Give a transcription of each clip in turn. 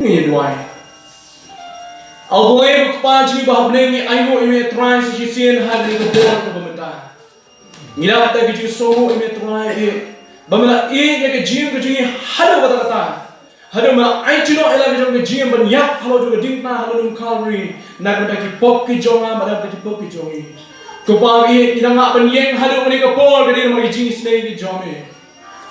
Ni duai. Au Blei berkepaji bahawa ni ayo ime try sisian hari ke bor ke pemerintah. Ngilap tak keju soho ime try bamela ya ke jim ke jing hado kata-kata. Hado ma ai cino ela ke jim ban yak halo juga dingna halo num kalori nak mendaki pop ke jonga madam ke pop ke jongi. Kopagi ida ngak ban yeng hado ke bor ke dia mari jing snei ke jongi.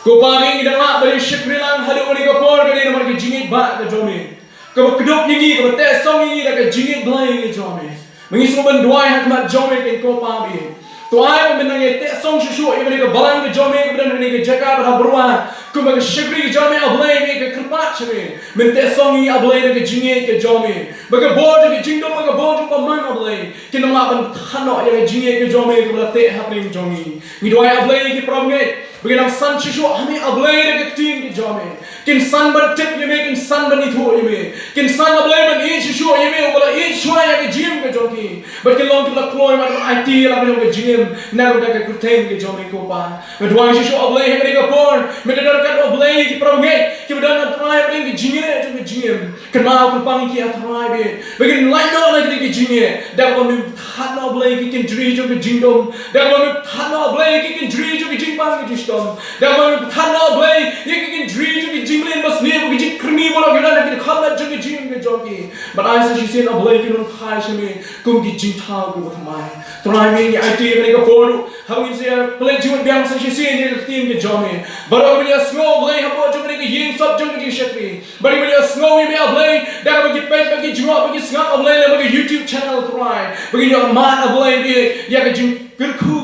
Kopagi ida ngak ban shikrilan hado ke bor ke dia mari jingit ba ke jongi. Kau kedok ini, kau tes song ini, dah kau jingkit Blei ini jomeh. Mengisah benduai hakmat jomeh ke kau pabi. Tuai menangis tes song susu, ini mereka balang ke jomeh, kemudian mereka jaga pada beruang. Kau mereka syukri ke jomeh Blei ini ke kerpat cemeh. Mentes song ini Blei ke jingkit ke jomeh. Bagi bor ke jingdom, bagi bor ke mana Blei. Kita melakukan tanok yang jingkit ke jomeh kepada tes hapring jomeh. Menduai Blei ke promenade. Bagi nang san susu, kami Blei ke tim ke jomeh. Kin san bertip yeme, kin san bernithu yeme. Kin san Blei bernit susu yeme, ubala it shua ya ke jim ke joki. Berkin long kita kloy macam IT lah macam ke jim. Nak udah ke kurteng ke jomi kopa. Berduai susu Blei yang mereka pun. Mereka dekat Blei ke promenade. Kita dah try bring ke jim ni, ke jim. Kenal kurang kita try be. Bagi lain dah lagi ke jim ni. Dah kami thana Blei ke dri ke jingdom. Dah kami thana Blei ke dri ke jingpang ke jistom. Dah kami thana Blei ke dri ke jinglen bas ni ke jing krimi bola kita nak kita khalat ke jim ke joki. But I say she said Blei ke non khai shame kum ke jing thau ke bermai. Try me IT mereka pun. Hawin saya Blei jiwan biang say she said ni tim ke jomi. Baru dia snow Blei habo jom mereka ying sab jom ke Jingshakril. Baru dia snow ini Blei dah bagi page bagi jual bagi sengat Blei bagi YouTube channel try. Bagi dia mat Blei dia ke Jingkitkhlieh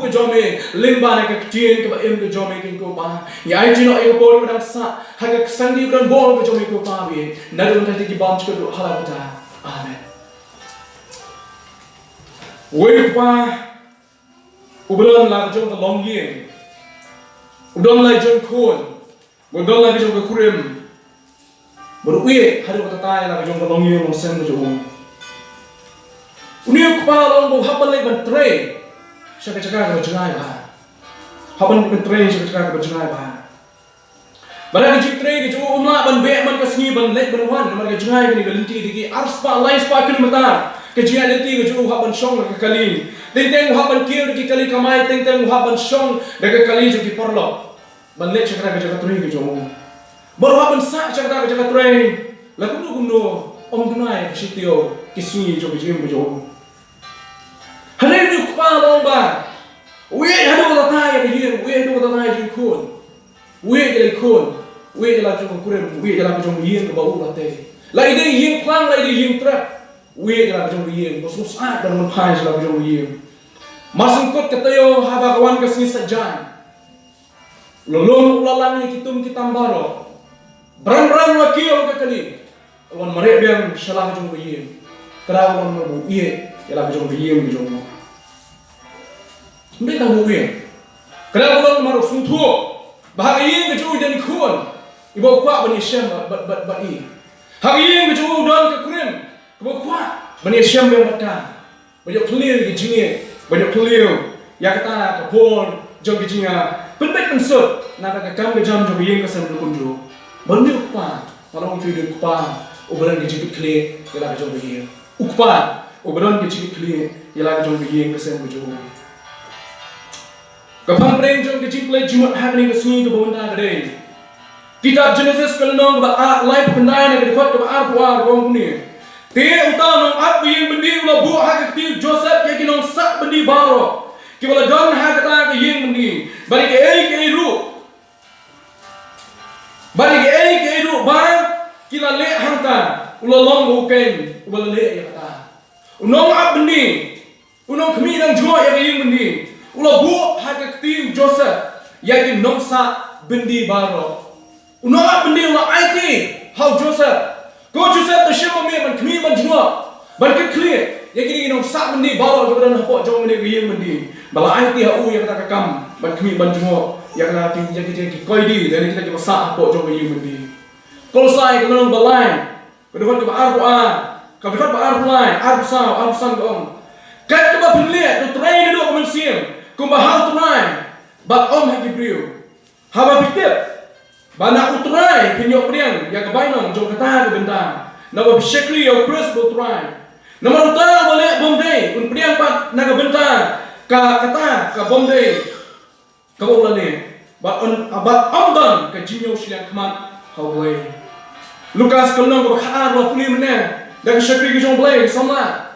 ke jomi. Limba nak ke tien ke im ke jomi ke ko ba. Ya IT no ai pun dah sa haka sandi dan bol ke jomi ko ba bi. Nadu nanti ki bom ke halal kita. Amen. Wei pa ubelon la jong ke long yin. Udon la jong kon. Udon la jong ke kurim. Beruye hari kata tay la jong ke long yin long sen ke jong. Unia pa long bo hapan le ban tre. Syaka-syaka ke jengai ba. Hapan ban tre syaka-syaka ke jengai ba. Barang ke tre ke jong umla ban be ban ke sni ban le ban wan ban ke jengai ke ni ke linti diki arspa lain spa kilometer. Kejian nanti ke jauh haban song ke kali, tentang haban kiri ke kali kamai, tentang haban song ke kali jadi perlo. Balik cakap ke jaga teri ke jauh. Baru haban sak cakap ke jaga teri. Lagu tu guna om tunai ke Thew kisui jauh jim ke jauh. Hari ni kepala lomba. Wei hadu kata tay ke jim, wei hadu kata tay jim kun, wei jadi kun, wei jadi jauh kurim, wei jadi jauh jim ke bau latte. Lagi dia jim klang, lagi dia jim trap. Wei jalan jom yiem, bos saat dan menpai jalan jom yiem. Masuk kot kata yo haba kawan kesini saja. Lolong ulalani kitum kitam baro. Beran wakil ke kali. Wan mereka yang salah jom yiem. Kerana wan mereka iye jalan jom yiem jom. Mereka tahu yiem. Kerana wan mereka suntu. Bahagi yiem keju dan kun. Ibu Kwah bani shim bat i. Hagi yiem keju dan ke kurim. Kwah banyak shim yang berkah, banyak clear ke jingkit, banyak clear yang kata kapon jom ke jinga, penting pensut nak kakam ke jam jom yang kesan berkunjung, banyak Kwah, kalau orang video Kwah, obalan ke Jingkitkhlieh, ialah ke jom yang, Kwah, obalan ke Jingkitkhlieh, ialah ke jom yang kesan berkunjung. Kapang prem jom ke Jingkitkhlieh jumat hari ke sini ke bawah kedai. Kitab Genesis kelendong ke live pendai ke dekat ke arwah orang ni. Thew utang nong up yang bendi ulah buat hak Thew Joseph yang kinong sak bendi baro. Kibala don hak kata ke yang bendi. Balik ke ai ru. Balik ke ai ru bang kila le hangta ulah long bukan ulah le ya kata. Unong up bendi. Unong kami nang jua yang bendi. Ulah buat hak Thew Joseph yang kinong sak bendi baro. Unong up bendi ulah IT how Joseph. Kau Joseph tershim memang kami menjual, Jingkitkhlieh. Yang kini kita sak bendi bawa kepada nampak jom bendi yang bendi. Bala IT HU yang kata kekam, kami menjual yang kata yang kita koidi dan kita sak nampak jom yang bendi. Kalau saya kita orang balai, kedua kita arwah, kita arwah, arwah kau. Kat kita pilih tu train dulu komersial, kumbahal tunai, bak om haki brio, haba pitip. Bana utrai penyok priang yang kebainong jom kata ke benda. Nama Jingshakril au Chris bertrai. Nama utara boleh Bombay. Unpriang pat naga bentar kata ka Bombay. Kau boleh. Bat amdan ke Jinyo silang kemat Hawaii. Lukas kelong berkhar berpulih mana. Dan Jingshakril ke jong Blei sama.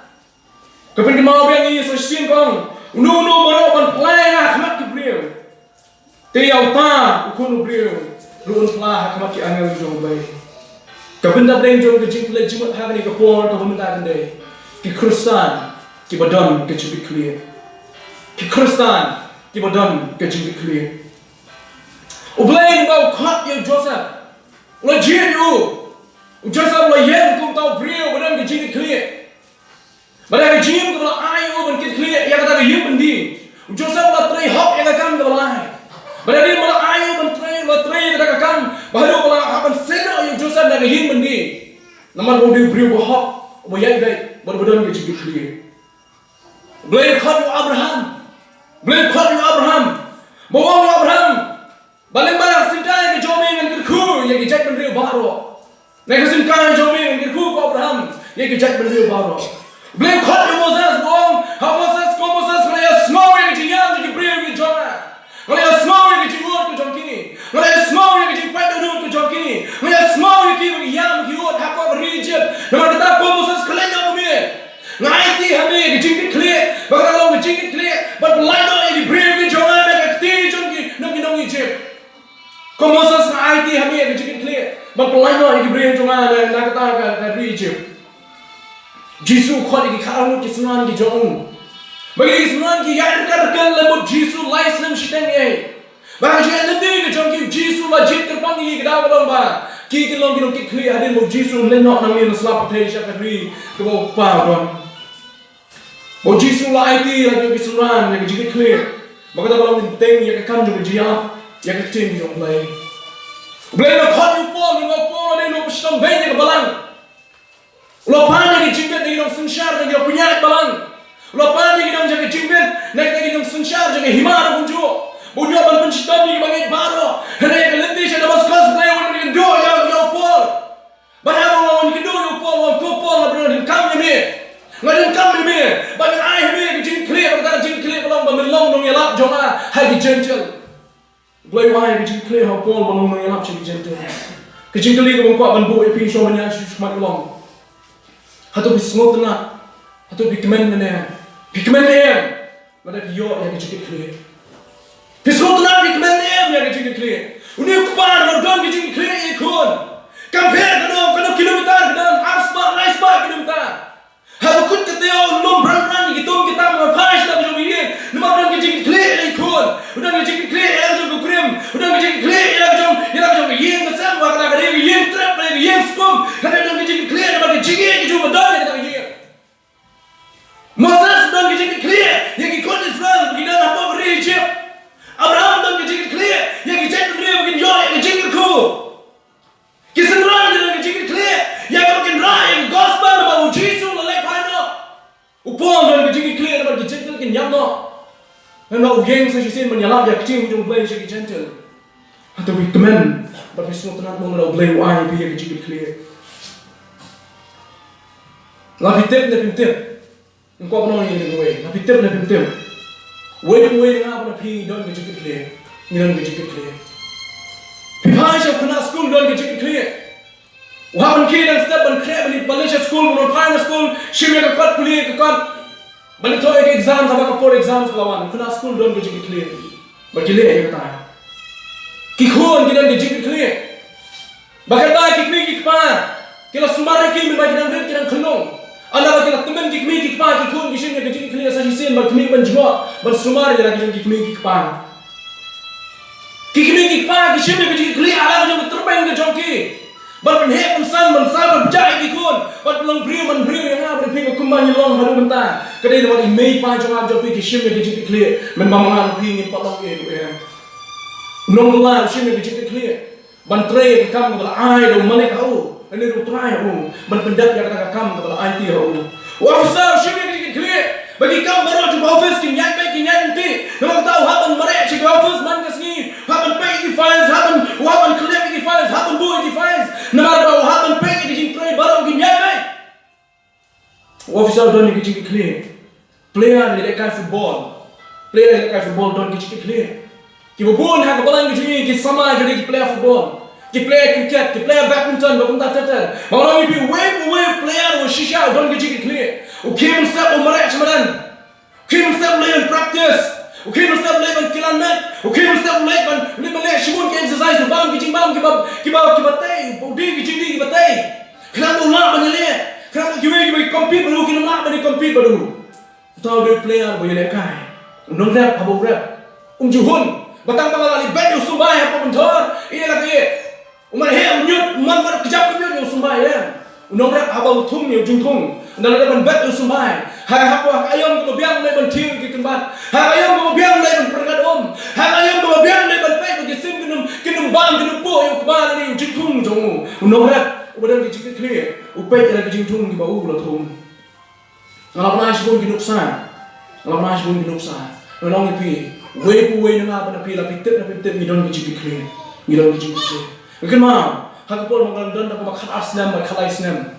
Kepen kemau biang ini sesian kong. Unu meroban Blei ngah kemat ke beliau. Tiau ta ukun beliau. Ruun pelah kemat ke angel jong Blei. Kepen dah Blei jong ke Jingkitkhlieh jimat hari ke por ke pemerintah kendai. Ki Khristan Kiba ke Jingkitkhlieh. Ki Khristan Kiba ke Jingkitkhlieh. Blei bau khat ye Joseph. Lo jin you. Joseph lo yen kum tau brio badan ke Jingkitkhlieh. Badan ke jim ke bala ayu ban Kitklieh ya kata ke yim bendi. Joseph lo trei hok ya kan ke bala. Badan dia bala ayu ban trei lo trei kata ke kan. Baru bala haban seno ye Joseph dah ke yim bendi. Namar bo dia brio bo hok bo yai dai badan ke Jingkitkhlieh. Blei khat you Abraham. Blei khat you Abraham. Bawang Abraham. Balik barang singkai ke jomi dengan kirku yang dijat bendera baru. Naik singkai jomi dengan kirku ke Abraham yang dijat bendera baru. Blei khat Moses bong, Moses ngalaya semua yang dijiyam jadi beriau ke Jonah. Ngalaya semua yang dijiyut ke Jongkini. Ngalaya semua yang dijipai duduk ke Jongkini. Ngalaya semua yang kiba yam kiut haka berijib. Nama kata Moses kelenya bumi. Ngaiti hami ke Jingkitkhlieh, bakal ke Jingkitkhlieh, but lain yang di beriau ke Jonah dan ke Jongki nong Egypt. Kau Moses na IT kami ke Jingkitkhlieh, berpelai no yang diberi cuma nak kata ke Egypt. Jisu kau lagi kau ke senan ke jauh. Bagi senan ke yang kerkan lembut Jisu lais nem shiteng ye. Bagi yang nanti ke jauh ke Jisu lajit terpang ye kedai balong ba. Kilong Kitkhlieho hadin mo Jisu lenok nang ni selap putih Jingshakril ke bawah pau. Mo Jisu la IT lagi ke senan ke Jingkitkhlieh. Maka tak balong teng yang kan juga jiam. Yang kecil di Blei. Blei lo khat you Paul ni lo pistong banyak balang. Lo pan ni jingkit ni dong sensyar ni dia punya balang. Lo pan ni dong jaga jingkit, naik ni dong sensyar jaga himar bunju. Bunju ban pencitan ni bangai baru. Hendak kelenti saya dapat sekas Blei wan ni do ya Paul. Bahaya wan ni do ya Paul Paul benar kam ni. Ngadin kam ni. Banyak ai ni Jingkitkhlieh kata Jingkitkhlieh kalau bamelong dong ya lap joma hai gentle. Blei wahai ke Jingkitkhlieh Paul balong mengelap cik gentle. Ke Jingkylli ke bangkuat banbu epi show menya sumat ulong. Hatu bi semut nak. Hatu bi kemen nene. Bi kemen nem. Mana bio ya ke Jingkitkhlieh. Bi semut nak bi kemen nem ya ke Jingkitkhlieh. Uni kupar berdon ke Jingkitkhlieh ikut. Compare kano kilometer kedam aspa kilometer. Hatu kut ke Thew lom brand ni kitum kita mau pais dah jom ini. Nama orang ke Jingkitkhlieh ikut. Udah ke Jingkitkhlieh udah ke Jingkitkhlieh ya jom yang kesam waktu ada yang trap lagi yang skum ada dong ke Jingkitkhlieh nama ke Jingkit ke cuma dah kita ke Moses dong ke Jingkitkhlieh yang ikut Israel kita apa beri Egypt. Abraham dong ke Jingkitkhlieh yang ikut beri bikin joy ke Jingkitkhlieh. Kisenran dong ke Jingkitkhlieh yang bikin rai gospel nama Jisu lelai pano. Upon dong ke Jingkitkhlieh nama ke Jingkit ke nyamno. Memang ugeng sesisin menyalap ya kecil ujung Blei jadi gentle. Atau bikemen, tapi semua tenang mengenal Blei wahai biar ke Jingkitkhlieh. Lapi tip. Engkau pernah ini gue. Lapi tip. Wei dengan apa pi don ke Jingkitkhlieh, ngiran ke Jingkitkhlieh. Pipai siap kena school don ke Jingkitkhlieh. Wah mungkin dan step ban krep ni Malaysia school, Moropai school, shim yang kuat kuliah kuat. Balik tu exam sama kapor exam selawan. Kena school don ke Jingkitkhlieh. Berkilih ya kata. Kikun kita ke Jingkitkhlieh. Bahkan dah kikpa. Kita sumber ki membagi nangret kita kenong. Anda kita temen kikpa kikun kishin ke Jingkitkhlieh sahisin berkini menjual bersumber je lagi kikpa. Kikpa kishin ke Jingkitkhlieh ala macam terbang ke Jongki. Berpenhep pensan berjaya kikun. Berpelang beriu yang apa berpikir kembali long halu mentah. Kedai dapat email panjang apa jadi shim ke Jingkitkhlieh. Membangun pingin patong itu. Nonglah shim ke Jingkitkhlieh. Bantre ke kam kepada ai dan mana kau. Ini rutrai aku. Berpendak yang kata kam kepada ai aku. Wafsar shim ke Jingkitkhlieh. Bagi kam baru jumpa office kinyan nanti. Nampak tahu haban merek cik office man kesini. Haban pay defiance, haban clear defiance, haban boy defiance. Nampak tahu haban pay di Jingkitkhlieh baru kinyan. official don ni Jingkitkhlieh. Player ni lekai football. Player ni lekai football don Jingkitkhlieh. Kiba bon hak balang Jing ki sama jadi player football. Ki player cricket, ki player badminton tata. Orang ni wave player wa shisha don Jingkitkhlieh. Kim step umarek cemaran. Kim step lay practice. Kim step lay kilometer. Kim step lay shimun ke exercise bam ki tay, body ki tay. Kenapa nak banyak kenapa kita compete baru kita nak banyak compete baru. Tahu dia player boleh lekai. Non rap apa rap. Juhun. Batang pangalan bet yo sumbai apa bentor. Ini lagi. Umar he unyut man kejap yo sumbai ya. Non rap apa utung yo jingtung. Dan ada ban bet yo sumbai. Hai apa ayam ko biang le ban ting ki tempat. Hai ayam ko biang le ban pergat Hai ayam ko biang le ban pai ki sim kinum bang kinum po yo kemana ni jingtung jong. Non rap ubadan ki Jingkitkhlieh. Upai lagi jingtung ki bau lo thum. Ngalap nai sibun ki nuksan. Ngalap nai sibun ki nuksan. Nolong pi. Wei na apa na pila pitip ngidon ki Jingkitkhlieh. Ngidon ki Jingkitkhlieh. Mungkin mau hakapol mangandon na kumakat asnam ba khalai snam.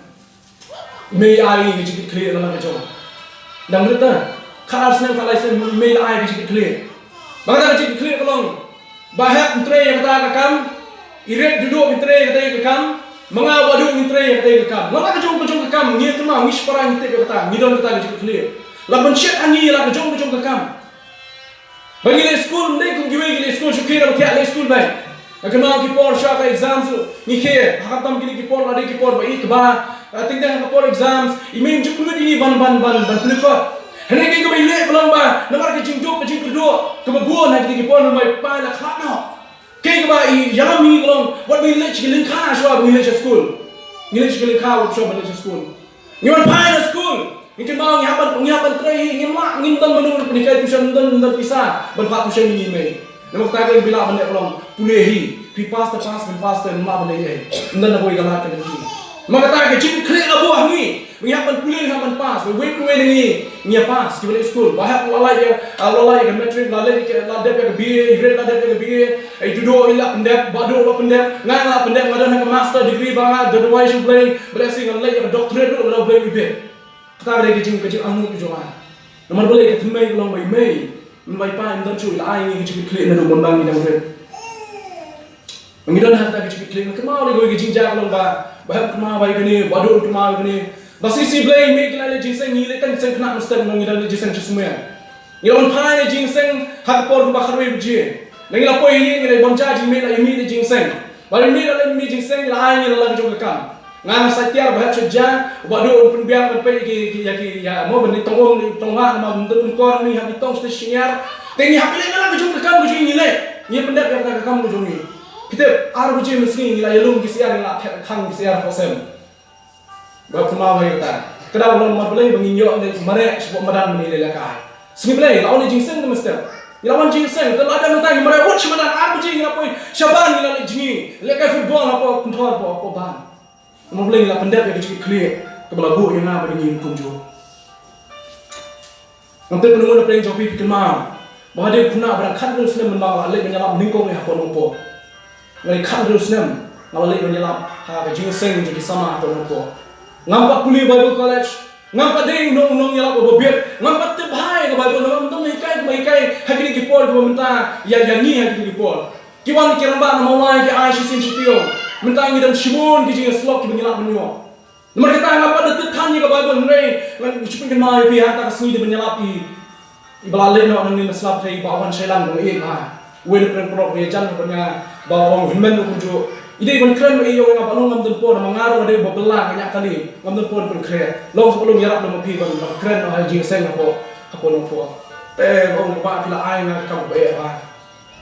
Mei ai ki Jingkitkhlieh na lang jong. Dang rita khat asnam khalai snam mei ai ki Jingkitkhlieh. Bangata ki Jingkitkhlieh kolong bahak entre yang kata kakam iret duduk entre kata kakam mengaw adu entre kata kakam. Ngala ka jong kakam ngi tuma ngi separang kite kata ngidon kata ki Jingkitkhlieh. Laban syet angi la ka jong kakam. Bagi le school ndai kum giwe le school shukira ba le school bai. Agama ki por shaka exams ni ke hakatam ki por ade ki por bai ba tingda ka por exams imen juklu ni ban plifat. Hene ki ko bai le belum ba namar ki jingduk ki jingkerduk ke buon ha ki por mai pa la khat no. Ke ba I yalam ni belum what we le ki lingkha shwa we le school. Ni le ki lingkha shwa ba le school. Ni wan pa na school. Mungkin mau ngihapan terakhir ngintan menurut penikai tuition dan pisah berpat tuition ini mai. Nama kita kau bila benda orang pulehi, pas dan mak benda ini. Dan nak boleh galakkan lagi. Maka kita Jingkitkhlieh abuah ni ngihapan pulehi ngihapan pas, wei ni pas kita balik school. Bahak lalai ke metrik lalai ke ladep ke BA, grade ladep ke BA. Judo ilah pendek, badu pendek, ngana pendek madan ke master degree bangat, otherwise you Blei blessing lalai ke doctorate tu lalai Blei bibit. Kita ada kecing anu tu jangan. Nomor boleh kita main kalau main, main pain dan cuy lain ni Jingkitkhlieh nak membang ni dah boleh. Mengidan hati kita Jingkitkhlieh, kemau ni kau kecing jangan bahkan kemau baik ni, badu kemau ni. Basi Blei make lagi jingseng ni lekan jingseng kena mesti mengidan jingseng semua. Yang pain ni jingseng hak por bakar wei biji. Lagi lapo ini ni bonca jingme lagi mi ni jingseng. Baru mi lagi mi jingseng lain ni lagi jom lekam. Ngana satiar bahak sejak wadu penbiang sampai ya mau benda tongwang mau bentuk kor ni hak tong stasiar tengi hak le ngala bujung rekam bujung ni le ni pendak yang tak rekam bujung ni kita ar bujung meski ni la yelung kisiar la khang kisiar kosem ba kuma mai ta kada ulun ma Blei benginyo ni mare sebab madan ni le ka sini Blei lawan jingseng ni mesti lawan jingseng kalau ada mentang ni mare watch madan ar bujung ni apa syaban ni la jingi le ka football apa kontrol apa ban. Nama Blei lah pendek yang Jingkitkhlieh kepala bu yang nak berdiri kunjung. Nanti penunggu nak pergi jopi fikir mau. Bahawa dia guna berangkat terus nem menbawa lek menyalap ningkong ni hakon nopo. Berangkat terus nem ngalek menyalap hak jingseng jadi sama hakon nopo. Ngampak kuliah Bible College, ngampak ding nong nyalap obobiet, ngampak tebhai ke Bible nong nong maikai hakini kipor ke minta ya ni hakini kipor. Kiwan kiramba nama lai ke ai shisin shitio. Mentang dan shimun ki jinga slok ki menyalap menyo. Nomor kata ngapa detik tanya ke Bible Hynrei ngan cupin mai pi hata kasni de menyalapi. Ibalale no nang ni maslap thai bawan Thailand ko ha. Wen pren prok ye jan ko nya bawang hinmen ko jo. Ide kon kren e yo ngapa long ngam den po na mangaro de bobelang nya kali. Ngam den po pun kren. Long sebelum yarap no pi kon kren no ha jing seng ko no po. Te ong ba pila ai na kam ko e ha.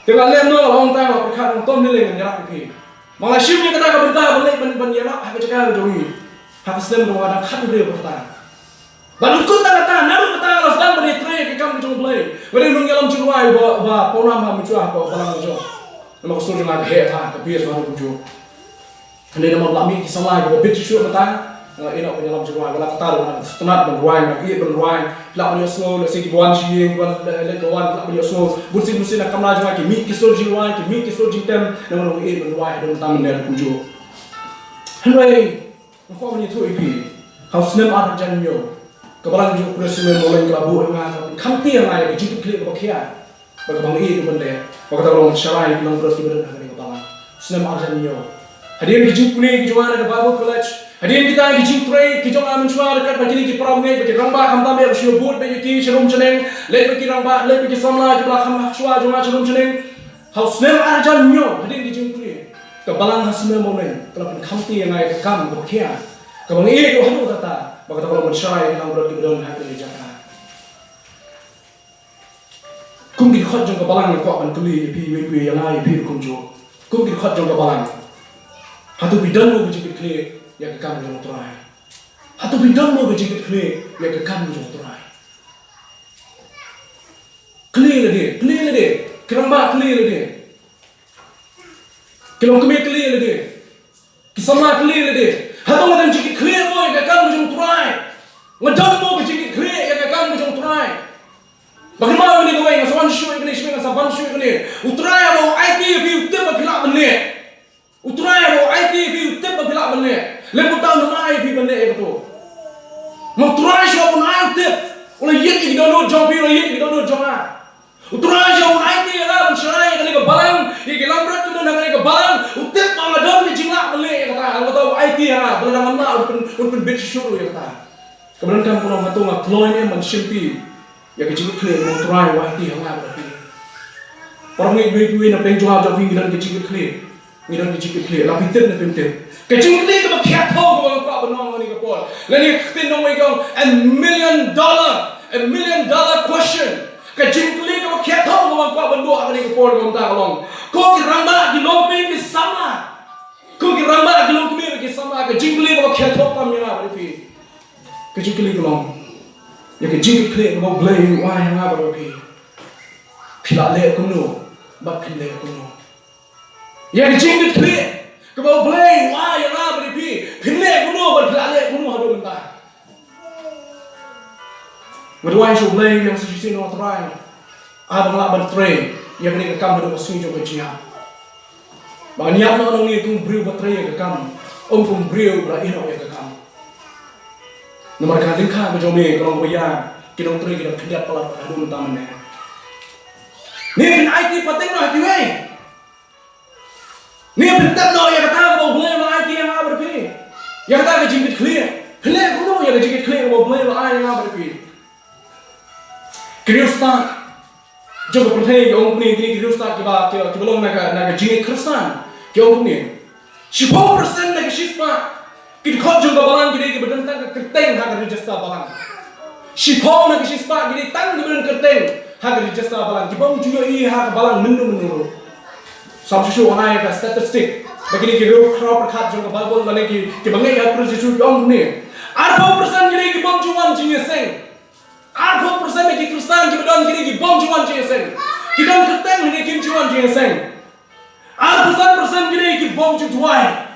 Tengah lem no long ta ko khat tom ni le yarap pi. Malah shim ni kata berita Blei ban yalak hak cakap jogi. Hak Islam ko ada khat dia berta. Ban ukut kata naru kata Islam bani tre ke kam jong Blei. Bani nung yalam chuai ba pona ma mutua ko balang jo. Nama ko suri lag he ha ka bias baru jo. Kene nama lami ki salai ko bit chu kata. Ina ko yalam chuai wala kata stanat ban ruai na ki ban ruai. La ban yosno le sigi buan shi ban le kawan la ban yosno. Bursin na kamla jwa ki mi ki sur jiwai ki mi ki sur jitem nama no ban ruai don tam ne ku jo. Hynrei ko ni tu ipi. Kau snem ar jan yo. kebalang juga presiden mulai kelabu dengan kamti yang lain Jingkitkhlieh khia bagi bang itu benda bagi tahu orang syarai bilang terus kita dengan kebalang senam arjanio hadirin Jingkitkhlieh kejuangan ada Bible College hadirin kita Jingkitkhlieh kejuangan mencuar dekat bagi ni peramai bagi ramba kamtam yang siobut bagi ki serum ceneng lek bagi ramba lek bagi samla kita kham shwa juma serum ceneng haus senam arjanio hadirin Jingkitkhlieh kebalang hasme mulai kalau kamti yang lain kam khia kebang itu hadu kata bagi tahu orang syarai bilang terus kita dengan Jingshakril kum kit khot jong kebalang ni Kwah ban kuli pi yang lain pi kunjo kum kit khot jong kebalang hatu bidan mo Jingkitkhlieh ya kekam jong trai hatu bidan mo Jingkitkhlieh ya kekam jong trai khlieh le de keramba khlieh le de kilom kemi khlieh le de kisama khlieh le de hatu ngadam Jingkitkhlieh mo ya kekam jong trai ngadam mo Jingkitkhlieh ya kekam jong trai bagaimana ini kau yang saban syuk ini, syuk yang saban syuk ini, utraya mau IT view tip berpilak benih, utraya mau IT view tip berpilak benih, lepas tahu nama IT benih itu, mau utraya siapa pun IT tip, oleh yet kita download jom view, oleh yet kita download jom ah, utraya siapa pun IT lah, mencerai kali ke balang, di dalam berat tu dah kali ke balang, utip malah dom di jingak benih kata, kalau tahu IT lah, benar mana, urpen bed syuk ya kata, kemudian kan pulang hatu ngak kloin yang mensimpi. Ya Jingkitkhlieh mau try wahti yang apa berarti orang ni gue nak penjual jauh ngiran Jingkitkhlieh lah pinter nak pinter Jingkitkhlieh tu khia tahu kalau kau benong ni kapol lalu kita nak mereka $1 million question Jingkitkhlieh tu khia tahu kalau kau bendua ni kapol kau tak kalong kau kiramba di lawei ke sama kau kiramba di lawei ke sama Jingkitkhlieh tu khia tahu tam yang apa berarti Jingkitkhlieh kalong ya Jingkitkhlieh kau Blei wah yang apa berarti pilak leh kuno bak pilih kuno ya Jingkitkhlieh kau Blei wah yang apa berarti pilih kuno bak pilak leh kuno hadu mentah berdua yang Blei yang sisi no try abang laban train yang ni kekam hadu pasung jauh kejia bang niat orang ni kung beriu bateri kekam kung beriu berino ya kekam nomor kali kah macam ni kalau bayar kita untuk kita kerja pelak dulu taman ni. Ni IT pateng no Thew. Ni pintar no ya kata kau Blei mang IT yang apa berpi. Ya kata ke Jingkitkhlieh. Khlieh kuno ya ke Jingkitkhlieh kau Blei mang IT yang apa berpi. Khristan. Jauh perhai orang ni Khristan kiba long nak Jingkit Khristan. Kau orang ni 10% nak sispa. Kita khot juga balang kita berdentang ke kerteng hak register balang. Sipau nak sispa kita tang di kerteng hak register balang. Kita juga hak balang menu. Sampai show orang yang statistik. Begini kita crowd perkat juga Bible mana kita bangai hak register orang ni. 40% kita jual jingseng. 40% kita Khristan kita don kita jual jingseng. Kita kerteng ni kita jual jingseng. 40% kita jual.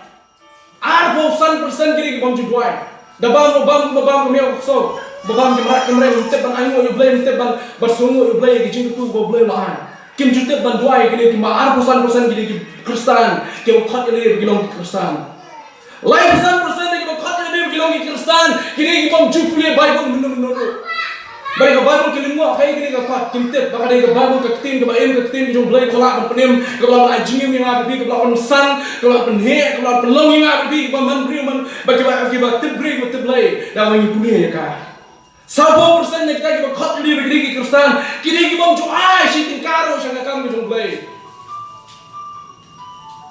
40% kiri bom jual, dabam kami so, babam kemrat untuk ban ayu Blei untuk ban bersungu Blei kecil tu Blei lah. Kim juta ban jual kiri kima 40% kiri Khristan, kim khot kiri bilong Khristan. Lain persen kiri khot kiri bilong Khristan, kiri bom Jingkyllieh Bible menurut. Baik Bible kiri muak kayak kiri khot kim tip, bakal dari Bible ketin ke baim ketin jom Blei kolak penim, kalau anjing yang ada di kalau san, kalau penhe, kalau pelong yang ada di man beri man bagi tip beri tip Blei, dah wangi punya ya kah. 10% kita kita khot kiri kiri Khristan, kiri bom jual siting karo sangat kami jom Blei.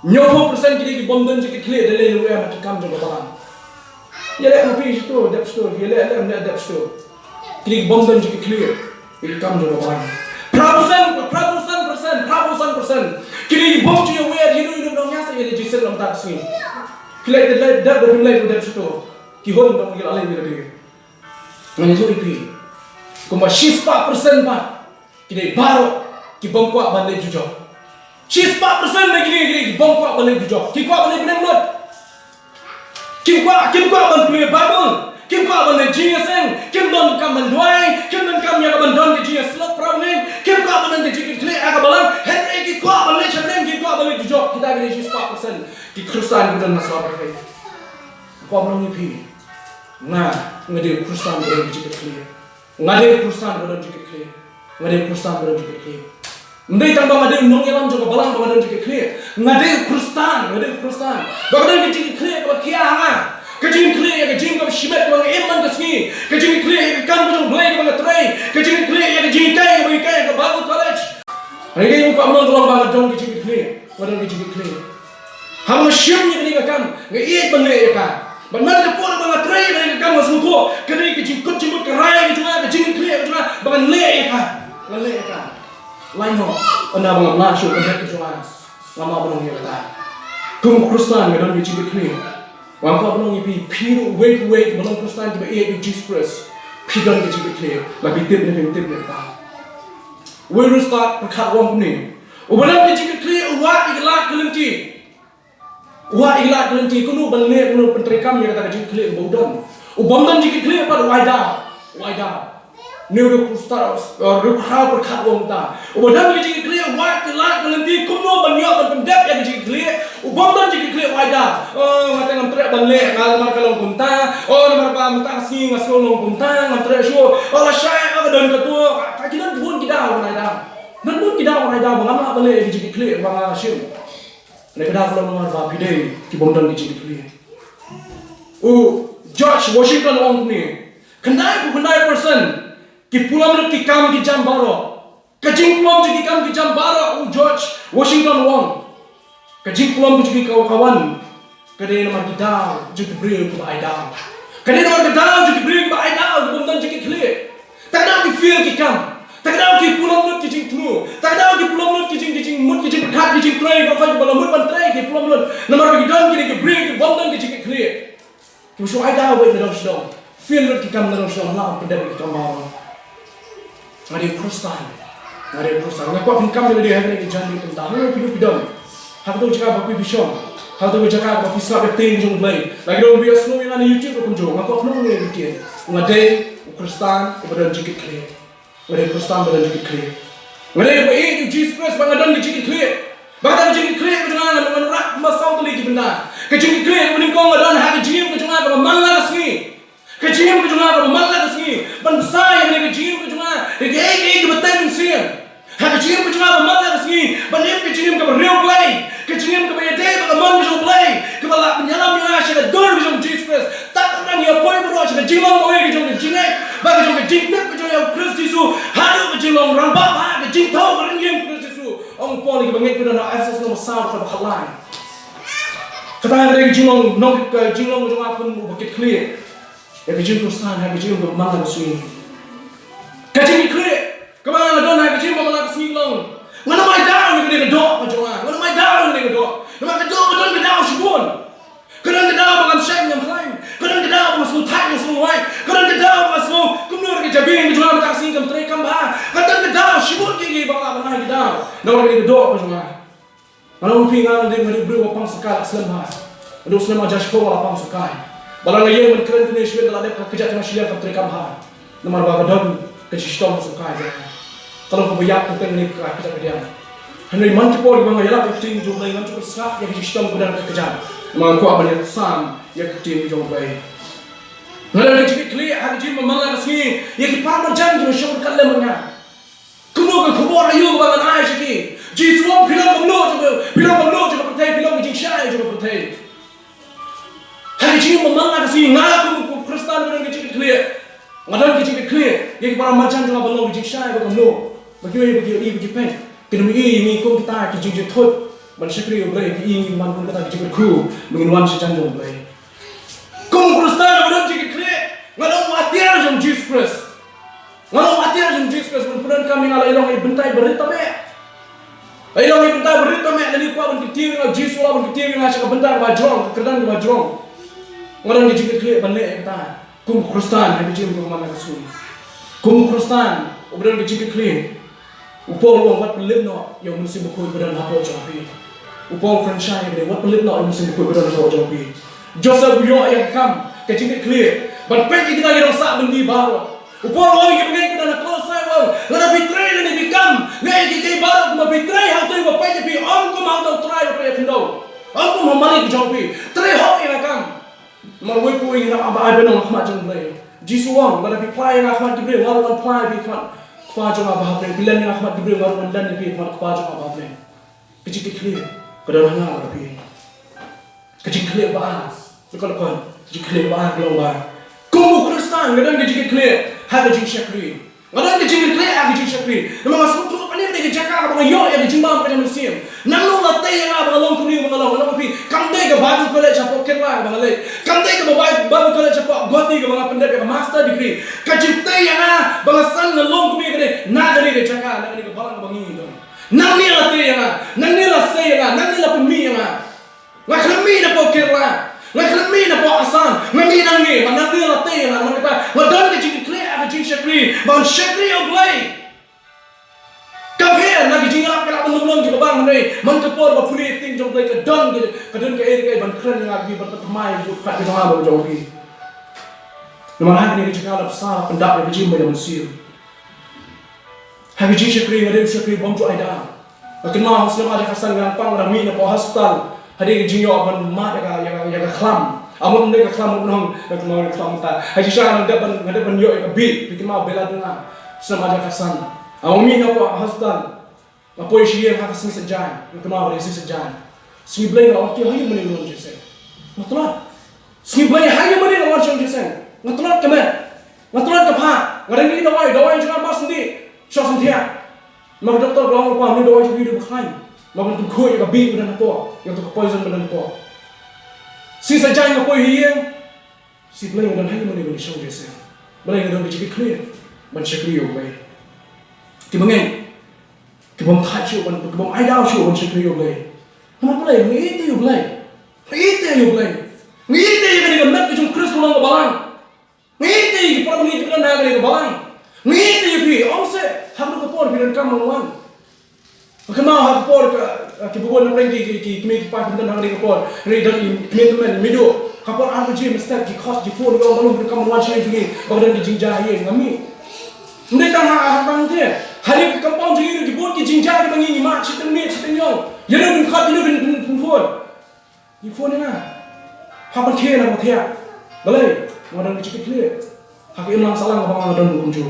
90% kiri bom dan Jingkitkhlieh dari luar macam kami jom balang. Ya leh mungkin itu dap store, ya leh dap store. Kiri bom dan Jingkitkhlieh kiri kami jom balang. Persen. Kiri bom tu yang wear hidup dong nyasa ya di dalam tak sini. Kiri dah berpilih dap store. Kihon dong kiri alih dia. Menjadi itu. Kuma 4% pak. Kiri baru ki bom Kwah bandai jujur. 4% lagi kiri bom Kwah bandai jujur. Ki Kwah bandai benar mulut. Kim Kwah bandai Bible. Kim Kwah bandai jingseng. Kim don kam bandai. Kim don kam yang bandai di jing slot problem. Kim Kwah bandai Jingkitkhlieh agak balang. Hynrei Ba bandai cemreng. Kim Kwah bandai jujur. Kita kiri 4% di Khristan kita masalah berkait. Kwah bandai pi. ngade Khristan beron Jingkitkhlieh. Ngade Khristan beron Jingkitkhlieh. Ngade Khristan beron Jingkitkhlieh. Ndai tambah ngade nong yalam juga balang beron Jingkitkhlieh. Ngade Khristan. Bagaimana Jingkitkhlieh ke khia hanga. Ke Jingkitkhlieh ke jing ke shimet ke iman ke sini. Ke Jingkitkhlieh ke kan ke Blei ke Thew. Ke Jingkitkhlieh ke Jingkai ke bagus college. Hari ini muka menang tolong banget dong ke Jingkitkhlieh. Wadon ke Jingkitkhlieh. Hama shim ni kini kan ngiit Blei kan. Benar ke pun banget Thew ni kan masuk tu. Kini ke jingkut jingkut ke raya ke juga ke Jingkitkhlieh ke juga banget Blei kan. Blei kan. Lain ho. Anda banget masuk ke dekat juga. Lama belum dia kata. Kum Khristan ngedon ke Jingkitkhlieh. Wangkau belum ngipi piru wait belum Khristan tiba ke Jesus. Pidon ke Jingkitkhlieh. Tapi tip ni kata. We will start perkat wang ni. Ubalam ke Jingkitkhlieh uat ikhlas kelenci. Uat ikhlas kelenci kuno balik kuno penterikam yang kata Jingkitkhlieh baudon. Ubamdan Jingkitkhlieh pada waida. Neuro start rukha perkat wang ta. Ubalam ke Jingkitkhlieh uat ikhlas kelenci kuno banyak pendap yang Jingkitkhlieh. Ubamdan Jingkitkhlieh waida. Mata ngam terak balik ngal kalong punta. Namar pa muta sing ngasol long punta ngam terak show. Ala syai dan ketua kajian pun kita orang ada. Dan pun kita orang ada bagaimana boleh Jingkitkhlieh bang shim. Mereka kalau mengar ba kidei ki bomdan di Jingkitkhlieh. George Washington orang ni. Kendai person ki pulang ki kam ki jam baro. Kajing pulang ki kam ki jam baro George Washington orang. Kajing pulang ki kawan. Kadai nama kita jadi beri ke aida. Kadai nama kita jadi beri ke aida bomdan Jingkitkhlieh. Tak ada ki feel ki kam. Tak ada ki pulang lut ki jing tnu. Tak ada ki pulang lut ki jing mut ki jing khat ki jing tray ko fa bala mut ban tray ki pulang lut. Namar ki don ki bring ki bomdan ki Jingkitkhlieh. Ki so ai da we na dong. Feel lut ki kam na dong la pada ki kam ba. Ngari Khristan. Ngaku pun kam dia hari ni janji tentang lu pidon. Hak tu jaka bapi bishon. Hak tu jaka bapi slap ting jong Blei. Lagi dong bias nu yang ni YouTube pun jong. Ngaku pun ni dia. Ngade Khristan kepada Jingkitkhlieh. Ngade Khristan kepada Jingkitkhlieh. Ngade ba Jesus Christ bangadan di Jingkitkhlieh. Bahkan Jingkitkhlieh jangan menerak masau tu lagi benda. Ke Jingkitkhlieh mending kau ngadan hak jim ke jangan ba malla sini. Ke jim ke jangan ba malla sini. Ban besar yang ke jim ke jangan. Ke betul sini. Hak jim ke jangan ba malla sini. Ban ke jim ke real Blei. Ke jim ke bayate ba man ke Blei. Ke bala penyalam yang asyik dor ke Jesus Christ. Tak orang yang poin bro asyik jingong kowe ke jong jingai. Ba ke jong jingkit ke jong Kristus hadu ke jingong rambak ha ke jingtau ke ring Kristus. Ong poli ke bangit ke dalam asas nomor satu ke bakhalan. Kata dari jingong nong ke jingong jong akun Jingkitkhlieh. Ya ke jing Khristan ha ke jing ke mana ke sini. Ke Jingkitkhlieh ke mana don ha ke jing ke mana ke sini long. Ngana mai daw ke dok ke jong. Ngana mai daw ke dok. Nama ke dok don ke daw shibun. Kadang ke daw bangam syai yang lain. Kadang ke daw masuk thai semua. Kadang ke daw masuk kumur ke jabing ke jong tak sing ke trekam ba. Kadang ke daw shibun ke bangla bangai ke daw. Nama ke dok ke jong. Kalau pingang dia mari beri wapang sekal selama. Untuk selama jashko wapang sekal. Balang ayam menkeren kini syuat dalam dek kejat tengah syia ke trekam ha. Nama ba kadang ke sistem sekal. Kalau kebayang tentang ni kejat dia. Hynrei mantipol di bangga yalah keting jong Blei ngan cukup sak yang sistem kedan kejat. Mengaku apa dia sam yang keting jong Blei. Ngalah Jingkitkhlieh hari jim memanglah sini yang dipamer janji masyarakat kalemnya. Kuno ke kubur ayu bangan ai siki. Jiswong pilang kamlo juga pertai pilang Jingshakril juga pertai. Hari jim memanglah sini ngalah ku Khristan dengan Jingkitkhlieh. Ngadan Jingkitkhlieh yang para macam juga belum Jingshakril kamlo. Bagi pen. Kena ini kau kita kijing thot Jingshakril Blei ini man pun kita kijing kru menginwan sejanjong Blei. Kau Khristan dengan Jingkitkhlieh ngalau matiar jam Jesus Christ. Ngalau matiar jam Jesus Christ pun kami ngalau ilong bentai berita me. Ilong bentai berita me dari kuah pun ketir dengan Jesus lah pun ketir dengan asyik bentai bajrong kekerdan bajrong. Ngalau Jingkitkhlieh balik kita. Kau Khristan hari jam kau mana kesun. Kau Khristan obran Jingkitkhlieh. Upong wong wat pelit no yang mesti berkuat badan hapo jampi. Upong franchise ni wat pelit no yang mesti berkuat badan hapo jampi. Joseph yo yang kam ke Jingkitkhlieh. Ban pek kita lagi dong sak bendi baru. Upong wong yang pergi ke dalam kolosai wong. Lana betray lana bikam. Ngai kita baru kuma betray hau tu apa tapi om kuma hau tu try apa yang kendo. Om kuma malik jampi. Try hok yang kam. Marway po yung aba ay benong khmat jong Blei. Jisuang bala pi play nga khmat gibre waron play pi khmat Kwah jong aba Blei. Bilan nga khmat gibre waron lan pi khmat Kwah jong aba Blei. Jingkitkhlieh kadang nga pi. Jingkitkhlieh ba. Kon Jingkitkhlieh ba long ba. Kumu Khristan kadang Jingkitkhlieh ha Jingshakril. Kadang Jingkitkhlieh ha Jingshakril. Mga sutu pa ni Jaka mga yo ya Jimbam pa musim. Nang la tay nga ba long kuni mga long pi. Kamday ka bago college apo kerla mga lay. Kamday ka bago college apo gwati ka mga pandai ka master degree. Kajitay nga mga san na long kuni ka na gani ka Jaka na gani ka balang bangi do. Nang ni la tay nga, nang ni la say nga, nang ni la pumi nga. Nga kami na po kerla. Nga kami na po asan. Ngami nang ni manang ni la tay nga mga kata. Ngadon ka Jingkitkhlieh ha Jingshakril. Mga Jingshakril Blei. Kapher lagi jingrap kala belum di babang ni man kapor ba puli ting jong Blei ka don ka eri kai ban kran nga bi ban patmai ju fat di sama ba jong bi naman ha ni chakala sa pendak di jim ba musir ha ji Jingshakril ngade Jingshakril bom ju aida akin ma hosna ada kasan ngang pang rami na po hospital hadi jinyo ban ma ya klam amon ne ka klam nong ka ma klam ta ha ji sha ngade ban yo ka bi bikin ma bela dena sama ada kasan Awami na po hospital. Apoy siya haka sing sajan. Nagkamawa rin sing sajan. Singi Blei nga wakti hayo mani ngon jesen. Ngatulat. Singi Blei hayo mani ngon jesen. Ngatulat kame. Ngatulat kapha. Ngarang ni dawai jangan mas ndi. Shosan dia. Mag doktor bilang apa ni dawai jadi bukan. Mag tu koi ka bi benan po. Yang tu poison benan po. Sing sajan apoy hiya. Si Blei ngan hayo mani ngon jesen. Blei ngan Jingkitkhlieh. Jingshakril Blei. Kibangay, kibang kacho, kibang aidaw siyo, Jingshakril Blei. Naman Blei, ngiti yung Blei. Ngiti yung Blei. Ngiti yung kanina met ka yung Kristo lang kabalang. Ngiti yung parang ngiti ka na kanina kabalang. Ngiti yung pi, onse, habang kapor, pinagkamaluan. Magkamaw, hapor, kibubuan na rin, kimikipag, pinagkamaluan kanina kapor. Ridang kimitumen, mido. Kapor, ano siya, mistake, kikos, kifon, pinagkamaluan siya yung jingin. Bagdan kijingjahin, ngami. Hindi ka makakapang dia. Hari ke kampung jingin di bot ki jingjah di bangi mak citeng ni citeng yo. Yana bin khat ni bin phone. Ni phone na. Hapan khe na mothia. Balai, ngadang Jingkitkhlieh. Hak imlang salang abang ngadang kunju.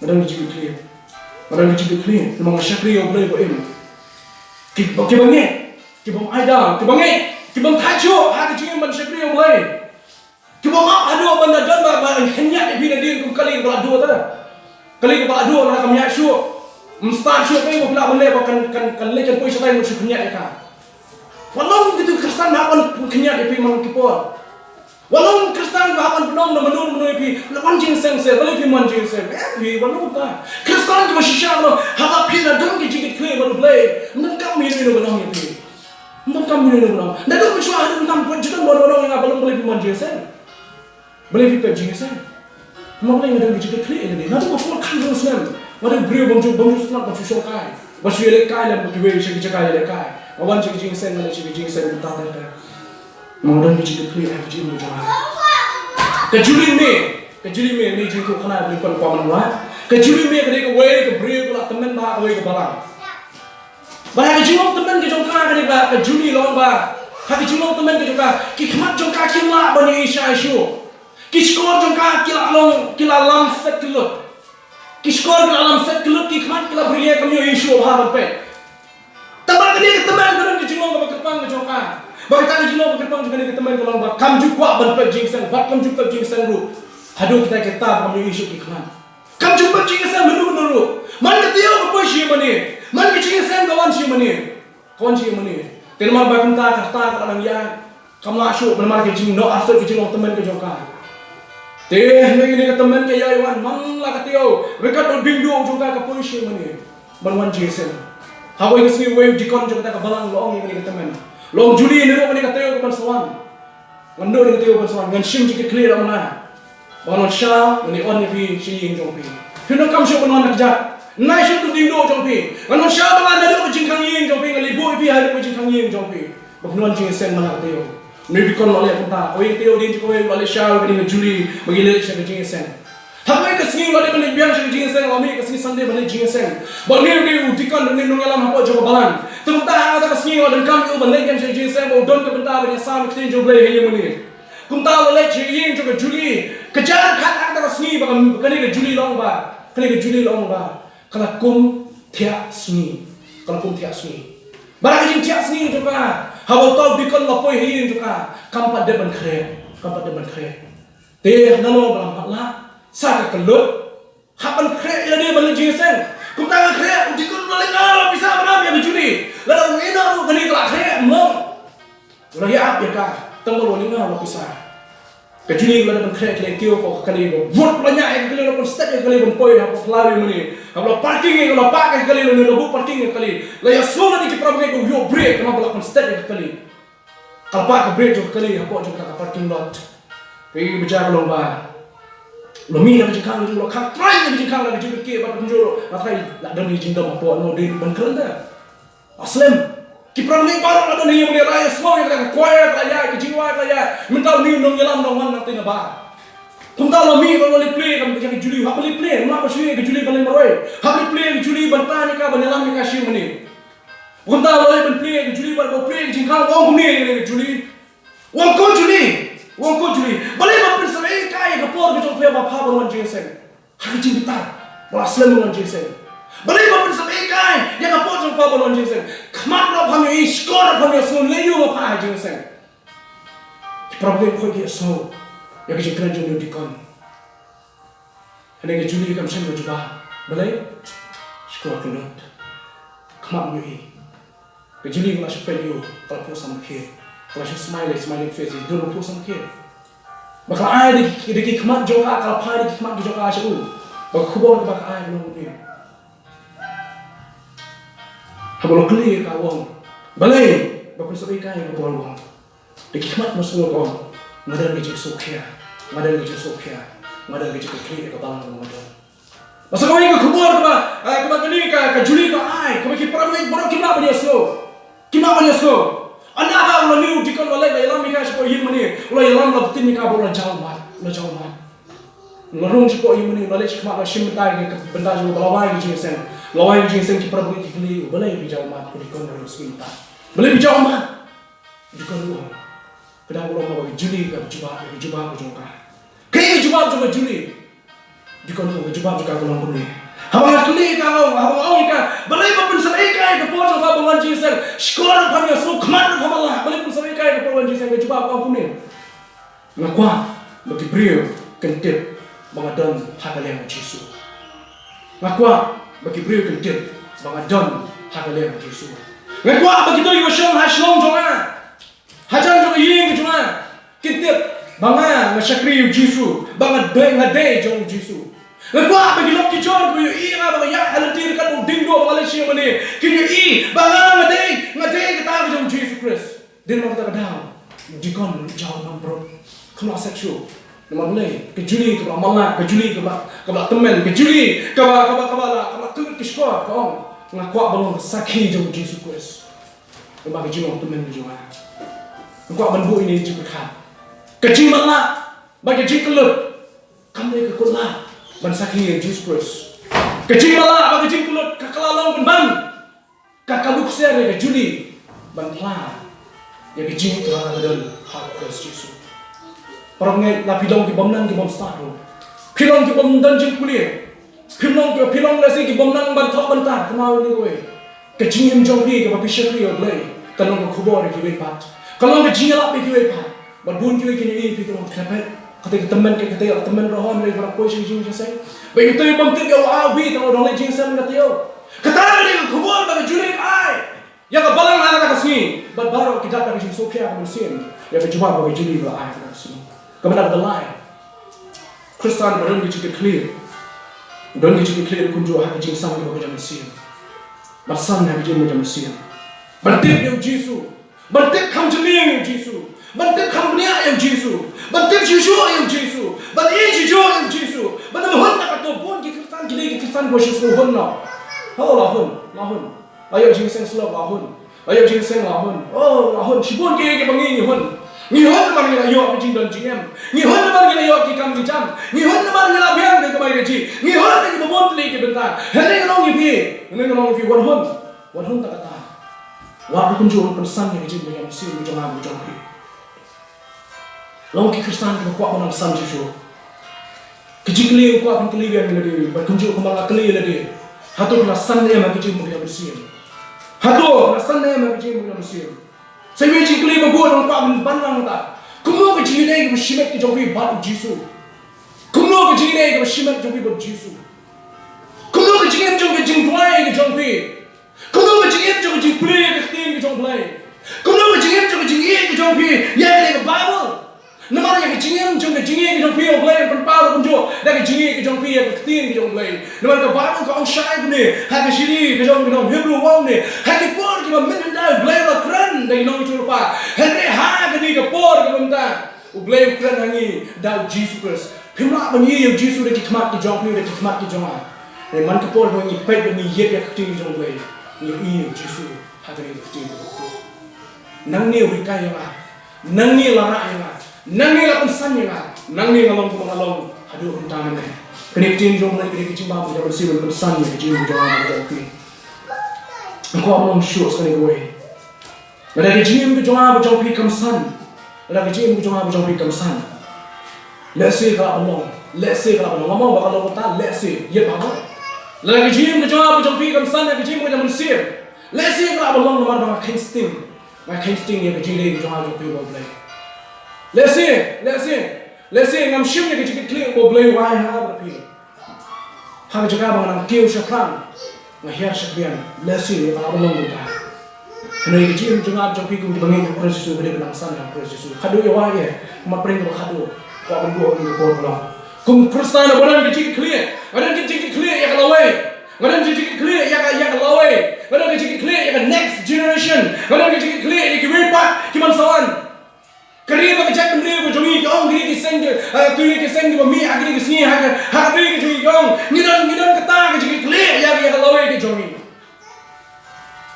Ngadang Jingkitkhlieh. Ngadang Jingkitkhlieh memang Jingshakril Blei bo im. Ki bangi. Ki bang aida, ki bangi. Ki bang thacho hak jingin ban Jingshakril Blei. Ki bang adu ban dan ba hanya ibin din kum kali ba adu ta. Kali ka ba adu na kamya syu. Mustad syu kay mo pala boleh kan lekan poi satay mo syu kanya ka. Walau gitu Khristan hapan kanya ipi mang kipor. Walau Khristan hapan penong na menun ipi lawan jingseng se boleh pi man jingseng. Pi walau ta. Khristan ka shisha no haba pi na dong ki Jingkitkhlieh baru Blei. Ndan kam mi no benong ipi. Ndan kam mi no benong. Ndan do syu ada ndan penjutan baru yang belum boleh pi man jingseng. Boleh pi jingseng. Mau boleh ngadang Jingkitkhlieh ini. Nadu ko full kan Muslim. Nadu brio bangju snap bangju shokai. Basu ele kai lam ki we shi jakai ele kai. Awan ji jingseng ngale shi jingseng ta ta. Mau ngadang Jingkitkhlieh ha jing mo jang. Ka juli me ni jing ko khana bli kon kwa man wa. Ka juli me ka de ka we ka brio ko temen ba we ka balang. Ba ha jing mo temen ka jong ka ni ba ka juli long ba. Ha jing mo temen ka jong ka ki khmat jong ka kim la ba ni isha shu. Kishkor jong ka kila lam set kilut. Kishkor kila lam set kilut ki khmat kila brilya kamyo ishu bhavan pe. Tabar kani teman kan ki jingong ka bakapang ka jong ka. Bakita ki jingong ka bakapang kani teman ka long ba kam ju kwa ban pe jingsang bat kam ju pe jingsang ru. Hadu kita kamyo ishu ki khmat. Kam ju pe jingsang menu ru. Man ka tiyo ko shi mani. Man ki jingsang kawan shi mani. Kawan shi mani. Tenma ba kunta ka lang ya. Kamla shu ban mar ki jing no asal ki jingong teman ka jong ka. Teh ni teman ke yawan mang la katio rekat on bindu juga ka polisi mani banwan jesen hawai ke sini wave dikon juga ka balang long ni teman long juli ni ro ni katio ban sawan ngando ni katio ban sawan ngan shim Jingkitkhlieh ramna banwan sha ni on ni pi shing jong pi hino kam shu banwan nakja nai shu tu bindu jong pi banwan sha banwan da ro Jingkyllieh jong pi ngali bo pi ha ro Jingkyllieh jong pi banwan jesen mana katio Maybe kon oleh punta. Oi teo din ko oleh sha ni Juli magile siya Jingseng. Hakai ka singi oleh balik biang siya Jingseng, lami ka singi Sunday balik Jingseng. Balik ni utikan ni nung alam hapo jo balan. Tumta ha ka singi oleh kam yo balik siya Jingseng, o don ka punta ba sa mi tin jo Blei hey mani. kum ta le jing jo ke juli kejar khat ang ta sni ba kani ke juli long ba kani ke juli long ba kala kum thia sni kala kum thia sni bara ke jing thia sni jo ka hawa to bikon lapoi hin jo ka kampat de ban kre te nalo ba la sa ka kelut hapan kre ila dia ban jing sen kum ta kre dikon la ngala bisa bana ya juli la dong ina ru kani kala kre mong la ya ya ka tanggal wali ngala bisa kejuni la ban kre kle kio ko kali bo vot la nya kali la pon step kali bon poi ha plari mani ha parking la pa kali la bu parking kali la ya solo ni ki problem ko yo break ma la pon step kali kalpa ka break jo kali ha ko jo ka parking lot pe bicara lo ba lo mi na jingkang lo khang trai na jingkang la jing ke ba jo la trai la dan ni jingdom po no de ban keranda aslam ki problem ba la dan ni mo la ya slow ya ka kwah la ya ki jingwa la ya mental ni nong yalam nong wan na ba kum ta lo mi lo le play kam ke juli ha le play ma ba shui ke juli ban le maroi ha le play ke juli ban ta ni ka ban yalam ni ka shim ni kum ta lo le ban play ke juli ban bo play jingkang wong ni ke juli wong ko juli balai ba pin sarai kai ka por ke jong pe ba pha ban wan jing sen ha ki jing ta ba aslam wan jing sen balai ba pin sarai kai ya ka por jong pa ban wan jing sen khmat ro pham yi skor pham yi sun le yu ba pha jing sen problem ko ke so ya ke jing kran jong di kon ane ke juli kam shen lo juba balai skor ke lot khmat yi ke juli la shpe yu ka po sam ke kalau smiling face itu dulu pun sama kira. Maka ayah di khmat joka kalau pah di khmat joka asyik tu. Maka kubur ke maka ayah belum ni. Habis kali kawang, balai bapa sebaik ayah kubur wang. Di khmat masuk wang, ngadan kerja sokya, ngadan Jingkitkhlieh ke balang ngadan. Masa kau ini kubur ke kali ke juli ke ayah, kau mikir pernah baru kimah banyak slow. Anda apa ulah niu dikon walai la yalam mika sipo yin mani ulah yalam la butin mika bola jauh mat larung sipo yin mani ulah lech kema la shim tai ke benda jo lawei ki jing ki prabu kitkhlieh balai bi jauh mat ko dikon ro skin ta balai bi jauh mat dikon ro kedang ulah ma juli ka juba ko jongka kai juba juli dikon ro juba ka ko lang ni habang kli ka habang ka balai ba pun sarai kai ka po jo ka ban jing sen skor pham ya so khmat pham Allah balai pun sarai kai ka po ban jing sen ka juba ko punin ngakwa bagi brio kentip bangadon hakalem Jesu ngakwa bagi brio kentip bangadon hakalem Jesu ngakwa bagi to yo shong ha shlong jonga hajan jo yin jonga kentip banga Jingshakril Jesu bangadai jong Jesu Lepas bagi lok kicor ku i nga ba ya halantir kan dingdo Malaysia mani kini banga ngadai kita jong Jesus Christ din mo kita kadang dikon jauh mampro kena seksual nama Blei kejuli ke manga kejuli ke temen kejuli ke tu kiskor kau ngakwa balong sakhi jong Jesus Christ nama kejuli temen jong ngakwa banbu ini juga kan kejing mala bagi jingkelut kami ke kula ban sakhi Jesus Christ kejing mala bagi jingkelut kakalalong ban kakabuk sere ke juli ban pla ya kejing telah ada hak Yesus Parangnya la pilong ki bomnang ki bom staro pilong ki bom dan Jingkyllieh pilong la si ki bomnang ban thok ban tat kemau ni kowe kejing jong ri ke Jingshakril Blei kanong ko khubor ki we pat kanong ke jingalap ki we pat ban bun ki we ki ni pi ko khapet kate temen ke kate temen rohon le bara ko jing jase ba ito yung bom tip yo wi tang odong le jing sam na tiyo kata ni khubor ba juli ai ya ka balang ala ka sini ban baro ki dapat ki sokya ka mesin ya ka juma ba juli ba ai ka sini Kemudian Blei, Khristan badan Jingkitkhlieh, dan Jingkitkhlieh kunjung hak jingsang ke bagian Mesir, bersan hak jing bagian Mesir, berdip yang Jesu, berdip kam jeling yang Jesu, berdip kam bnia yang Jesu, berdip Jesu yang Jesu, berdip Jesu yang Jesu, berdip hun nak tu pun Khristan kini Khristan boleh hun nak, lahun, ayo jingsang selok lahun, ayo jingsang lahun, lahun, sibun kini bangi hun. Ni hon naman nila yo ki jingdon jingem ni hon naman nila yo ki kam ki jam ni hon naman nila biang ke kamay ji ni hon ki bobon tli ki benta hene ngong ipi wan hon ta kata wa kun jo pesan ni jing yang si mi jong ri Long ki Khristan ki Kwah menang san Jisu. Jingkyllieh Kwah kan Khlieh yang lagi, berkunjung ke malah Khlieh lagi. Hatu kena san dia maki jing maki bersih. Hatu kena san dia maki jing maki bersih. Saya Jingkyllieh berbuat orang Kwah menbandang tak. Kumno ke kidei ke shimet ke jongpi bat Jisu. Kumno ke kidei ke shimet jongpi bat Jisu. Kumno ke jingem jong ke Jingkyllieh ke jongpi. Kumno ke jingem jong ke Jingkyllieh ke khtin ke jong Blei. Kumno ke jingem jong ke jingkit ke jongpi ya ke Bible. Namanya yang jingem jong ke jingkit ke jongpi o Blei pen Paulo kunjo da ke jingkit ke jongpi ya ke khtin ke jong Blei. Namanya ke Bible ko ang shai ne ha ke shiri ke jong ke Hebrew wong ne ha ke por ke men da Blei la kran da inong chu pa. Hynrei ha ke ni ke por ke benda. O Blei kran hangi da Jingshakril. Pimla bani yang Jisu da ki khmat ke jong da ki khmat ke jong. Ne man ke por ko ni pet ni yet ya khtin ke jong Blei. Ni i Jisu ha ke ni khtin ke. Nang ni wi kai ya. Nang ni la ra ya. Nang ni la pensan ya. Nang ni ngalong ko ngalong hadu unta ne. Kini khtin jong Blei kini ki ba mo bersih pensan ya ki jong jong ki. Ko among shoes kani go we. Ada kejim ke jong jong pi kamsan. Ada kejim ke jong jong pi kamsan. Let's say kalau among, let's say kalau among, among bakal lo ta let's say, ye apa? Ada kejim ke jong pi kamsan, ada kejim ke zaman sir. Let's say kalau among nomor bakal Kheinsting. Mai Kheinsting ye kejim ke jong pi Blei. Let's say ngam shim ye Jingkitkhlieh Blei wai ha berpi. Hak jaga bang Jingshakril. Jingshakril. Let's say kalau among lo ta. Hynrei kejim jong pi kum dibangi ke Yesus beri belangsan ya Yesus. Kado ya wai ye, mat pring ko kado. Kwah berdua ni bor lah. Kum Khristan badan ke Jingkitkhlieh, badan ke Jingkitkhlieh ya lawei, badan ke Jingkitkhlieh ya lawei, badan ke Jingkitkhlieh ya next generation, badan ke Jingkitkhlieh ya kiwepat kiman sawan. Kerja bagi cak benda ko jongi ke ong gini ke seng ke, tu ke seng ke mi agni ke sini hak ke jongi ke ong, ngidan kata ke Jingkitkhlieh ya lawei ke jongi.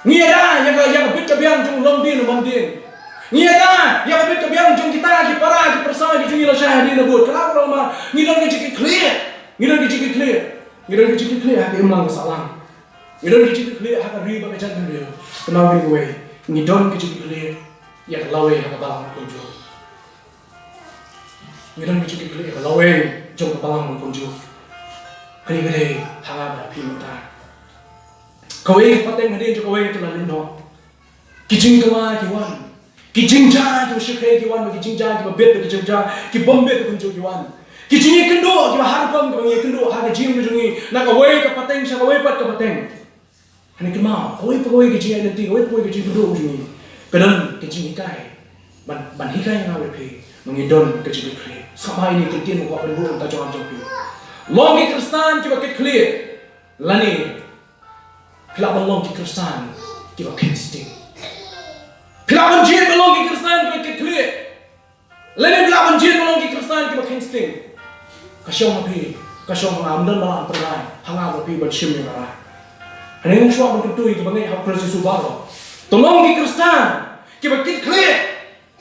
Ngida ya bit ke biang jong long din bang din. Ngida ya bit ke biang jong kita ki para ki persama ki jungi la syahdi na bot. Kalau ma ngida ke Jingkitkhlieh, ngida ke Jingkitkhlieh hak imlang ke salang. Ngida ke Jingkitkhlieh hak riba ke cak benda. Kenal ke gue. Ngidon ke Jingkitkhlieh ya lawei hak balang kunju. Ngidon ke Jingkitkhlieh ya lawei jong balang kunju. Kini hak berpi muta. Kau pateng hari itu kau itu lalu no. Kijing tua kiwan, kijingja Jingshakril kiwan, kijingja kibabet kijingja kibombe kunjung kiwan. Kijing kendo kibaharkom kibangi kendo harga jim kunjungi. Nak kau ke pateng siapa kau pat ke pateng. Ini kemau kau kijing nanti kau kijing kendo kunjungi. Kedan kijing hikai, ban hikai yang awet pi mengidon kijing Khlieh. Sama ini kerjaan kau berbuat tak jauh jauh pi. Longi Khristan Jingkitkhlieh, lani. Pilak belong ke Khristan, kita Kheinsting. Pilak banjir belong ke Khristan, kita Jingkitkhlieh. Lain pilak banjir belong ke Khristan, kita Kheinsting. Kasyong api, kasyong mengamdan malam perai, hangat api bershim yang arah. Hanya yang suap berkutui kita bangai hak proses subaro. Tolong ke Khristan, kita Jingkitkhlieh.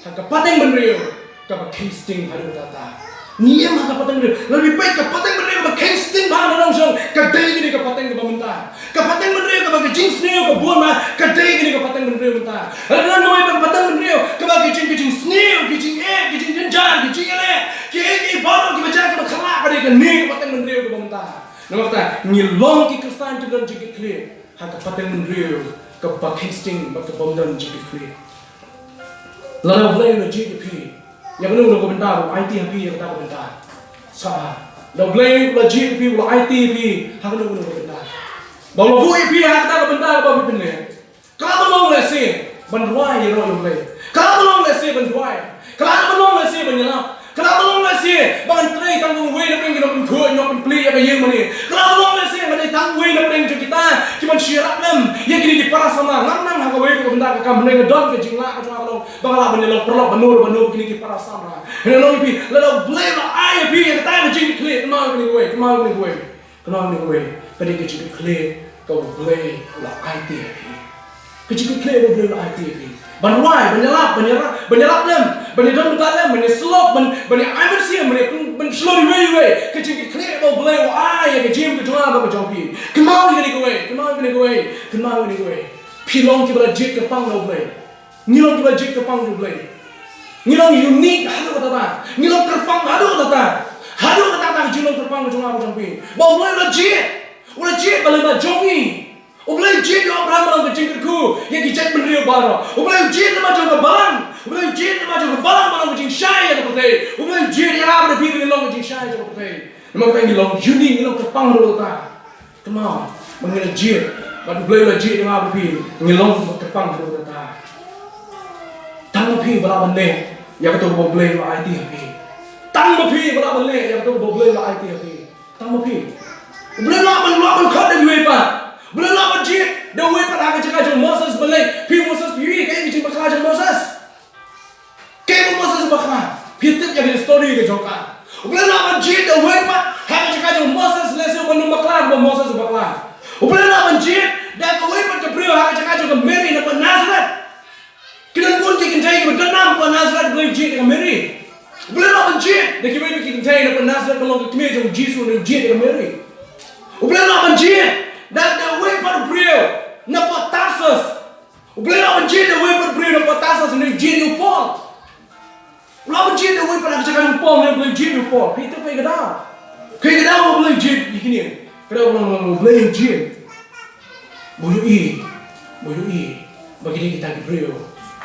Hak pateng benriu, kita Kheinsting hari utata. Niam hak pateng benriu, lebih baik kita pateng benriu kita Kheinsting bahan orang song. Kidei gini kita pateng kita mentah. Kapateng benriu kabagi Jingshakril ke buat mah kidei gini kapateng benriu mentah. Ada lawei kapateng benriu kabagi Jingshakril, Jingkitkhlieh, Jingkyllieh, baru kita baca kita kelak pada ikan ni kapateng benriu ke mentah. Nama kata ngilong ke Khristan juga Jingkitkhlieh, hak kapateng benriu kabagi Kheinsting bagi pemudaan Jingkitkhlieh. Lalu Blei lo Jingkitkhlieh, yang mana udah komentar, IT happy yang kata komentar. Sah. Lalu Blei lo Jingkitkhlieh, lo IT happy, hak mana udah komentar. Bahawa bu ipi hak tak bentar apa benda. Kalau belum lesi, benduai ya roh Blei. Kalau belum lesi benduai. Kalau belum lesi menyelap. Kalau belum lesi, bangan tray tanggung wei nak pergi nak kuat nak beli apa yang mana. Kalau belum lesi, mana tanggung wei nak pergi kita, cuma syirak lem. Yang kini di para sama, nang hak wei ke bentar ke kamu ngedon ke jingla ke cuma kalau bangala menyelap perlu benur kini di para sama. Ini long ipi, lalu Blei lah ayah ipi yang kita Jingkitkhlieh kenal ni gue. Pada ke Jingkitkhlieh kau Blei lah IT api. Ke Jingkitkhlieh kau Blei lah IT api. Banwai, menyelap lem, menyedon betul lem, menyeslop, menyeaman siam, menyeslori wei. Ke Jingkitkhlieh kau Blei lah ayah ke jim ke jual apa jompi. Kenal ni gue. Pilong kita jik ke pang kau Blei. Ngilong kita jik ke pang kau Blei. Ngilong unik hadu kata, ngilong terpang hadu kata ngilong terpang ke jonga jampi. Bawa Blei legit balai jongi. Blei legit yo Abraham malam ke Jingkitkhlieh, yang kijat bendria bara. Blei legit nama jonga balang, Blei legit nama jonga balang malam ke Jingshai yang bertei. Blei legit yang apa dah pergi ngilong ke Jingshai yang bertei. Nama kata ngilong unik ngilong terpang hadu kata. Kemau mengil legit, batu Blei legit yang apa pergi ngilong terpang hadu kata. Tang pergi balap benda. Yang kata bawa Blei lah IT hapi. Tang mapi balak balik yang kata bawa Blei lah IT hapi. Tang mapi. Blei lah kat dan wepan. Blei lah jit dan wepan agak cakap Moses balik. Pi Moses piwi kayak kecil bakal aja Moses. Kayak Moses bakal. Pitip yang story ke joka. Blei lah jit dan wepan agak cakap Moses lesson benda bakal bawa Moses bakal. Blei lah jit dan wepan kepriu agak cakap Mary dapat Nazareth. Kita pun kita cari berkenam pada Nazareth Blei jit dengan Mary. Blei lah jit, dah kita kita cari pada Nazareth kalau kita macam Jesus dengan jit dengan Mary. Blei lah jit, dah way pada Priel, nampak Tarsus. Blei lah jit, dah way pada Priel nampak Tarsus dengan jit dengan Paul. Lah jit, dah way pada cakap Paul dengan Blei jit dengan Paul. Kita pergi ke dalam Blei jit begini. Kita orang Blei jit, buyui, bagi kita ke Priel.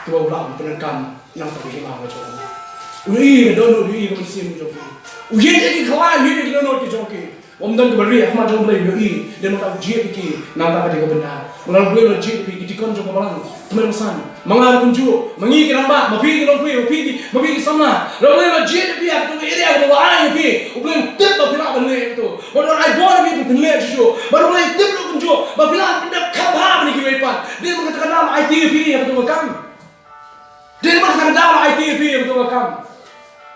Kita ulang penekan yang terkena macam ui dono ui kau mesti macam ni ui jadi kelah ui jadi dono kita joki omdan ke beri aku macam Blei ui dan nak ujianiki nanti pada kebenar mulan Blei ujian iki dikon joko balang teman pesan mengarah kunju mengi keramba mapi ke sana Blei ujian iki aku tu area aku bawa iki Blei tip bapila Blei itu baru I born ini Blei itu baru Blei tip lu kunju bapila pindah kaba ni kiwepan dia mengatakan dalam ITP yang betul kan. Dia mengatakan dalam ITP yang betul kan.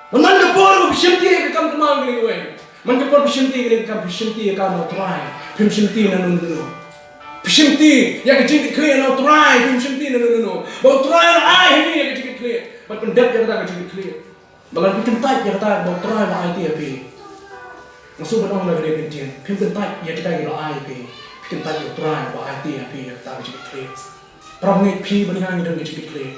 Menandapur bersyukur ke kamu teman gini gue. Menandapur bersyukur ke kamu bersyukur kamu try. Bersyukur nanu. Bersyukur yang Jingkitkhlieh nanu try. Bersyukur nanu. Bawa try lah ai ini yang Jingkitkhlieh. Berpendap yang kata Jingkitkhlieh. Bagai bikin type yang kata bawa try lah ITP. Masuk berang lagi dia kencian. Bikin type yang kita kira ITP. Bikin type yang try lah ITP yang kata Jingkitkhlieh. Perangit pi benih dan Jingkitkhlieh.